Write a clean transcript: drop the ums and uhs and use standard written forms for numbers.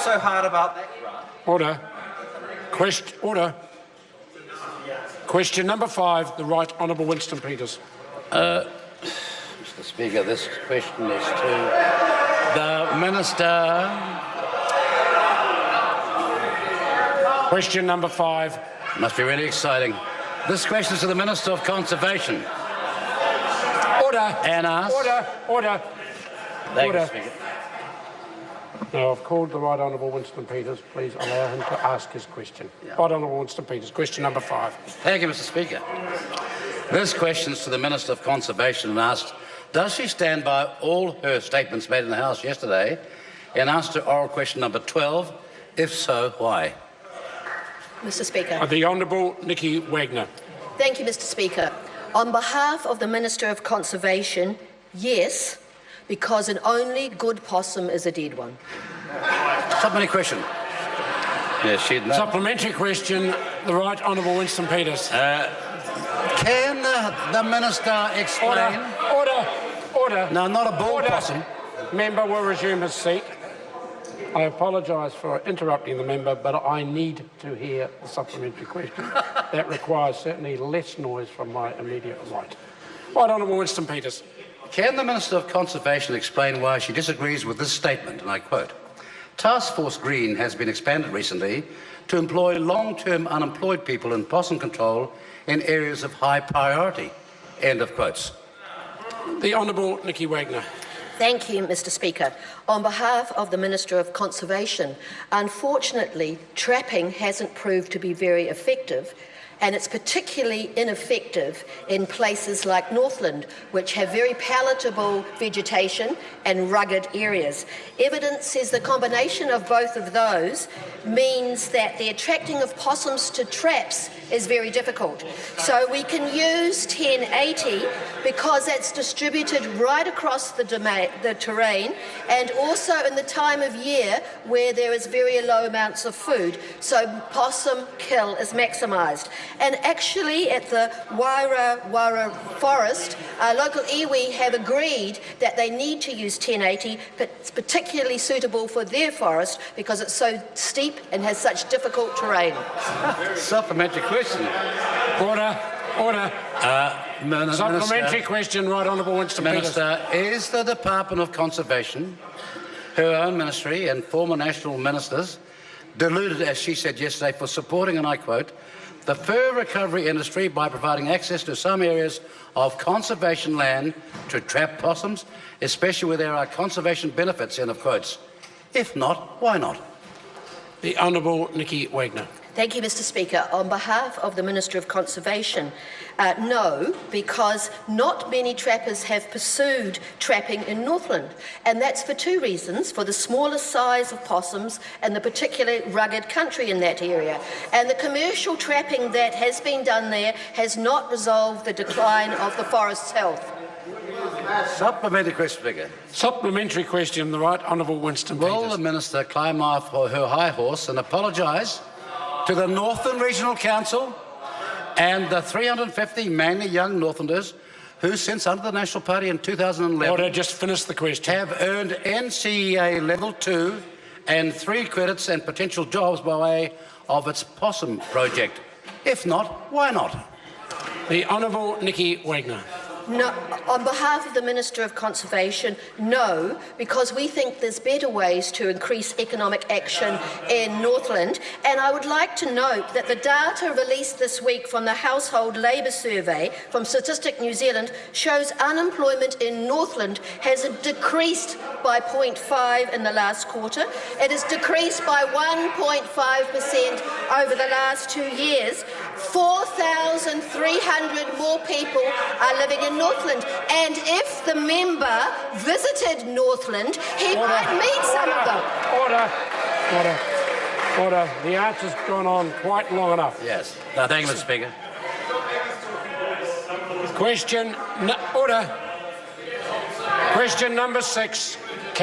so hard about that, Grant? Order. Order. Question number 5, the Right Honourable Winston Peters. Mr Speaker, this question is to the Minister. Question number 5. Must be really exciting. This question is to the Minister of Conservation. Order. And asks... Order. Thank you, Speaker. Now, I've called the Right Honourable Winston Peters. Please allow him to ask his question. Yeah. Right Honourable Winston Peters, question number 5. Thank you, Mr Speaker. This question is to the Minister of Conservation and asks, does she stand by all her statements made in the House yesterday in answer to oral question number 12? If so, why? Mr Speaker. The Honourable Nicky Wagner. Thank you, Mr Speaker. On behalf of the Minister of Conservation, yes, because an only good possum is a dead one. Supplementary question. Yes, Supplementary question, the Right Honourable Winston Peters. Can the Minister explain... Order. No, not a bald possum. Member will resume his seat. I apologise for interrupting the member, but I need to hear the supplementary question. That requires certainly less noise from my immediate right. Right Honourable Winston Peters. Can the Minister of Conservation explain why she disagrees with this statement, and I quote, Task Force Green has been expanded recently to employ long-term unemployed people in possum control in areas of high priority, end of quotes. The Honourable Nicky Wagner. Thank you, Mr Speaker. On behalf of the Minister of Conservation, unfortunately, trapping hasn't proved to be very effective, and it's particularly ineffective in places like Northland, which have very palatable vegetation and rugged areas. Evidence says the combination of both of those means that the attracting of possums to traps is very difficult. So we can use 1080 because it's distributed right across the terrain, and also in the time of year where there is very low amounts of food. So possum kill is maximised. And actually at the Wara Forest, local iwi have agreed that they need to use 1080, but it's particularly suitable for their forest because it's so steep and has such difficult terrain. Supplementary question. Order. Supplementary question, Right Honourable Winston Peters. Minister, is the Department of Conservation, her own ministry and former national ministers, deluded, as she said yesterday, for supporting, and I quote, the fur recovery industry by providing access to some areas of conservation land to trap possums, especially where there are conservation benefits, end of quotes? If not, why not? The Honourable Nicky Wagner. Thank you, Mr Speaker. On behalf of the Minister of Conservation, no, because not many trappers have pursued trapping in Northland, and that's for 2 reasons: for the smaller size of possums and the particularly rugged country in that area. And the commercial trapping that has been done there has not resolved the decline of the forest's health. Supplementary question, Speaker. Supplementary question, the Right Honourable Winston Peters. Will the Minister climb off her high horse and apologise to the Northland Regional Council and the 350 mainly young Northlanders who, since under the National Party in 2011... Order, just finish the question. ...have earned NCEA Level 2 and 3 credits and potential jobs by way of its possum project? If not, why not? The Honourable Nicky Wagner. No, on behalf of the Minister of Conservation, no, because we think there's better ways to increase economic action in Northland. And I would like to note that the data released this week from the Household Labour Survey from Statistics New Zealand shows unemployment in Northland has decreased by 0.5 in the last quarter. It has decreased by 1.5% over the last 2 years. 4,300 more people are living in Northland, and if the member visited Northland, he might meet some of them. Order. The answer's gone on quite long enough. Yes. No, thank you, Mr Speaker. Question number 6.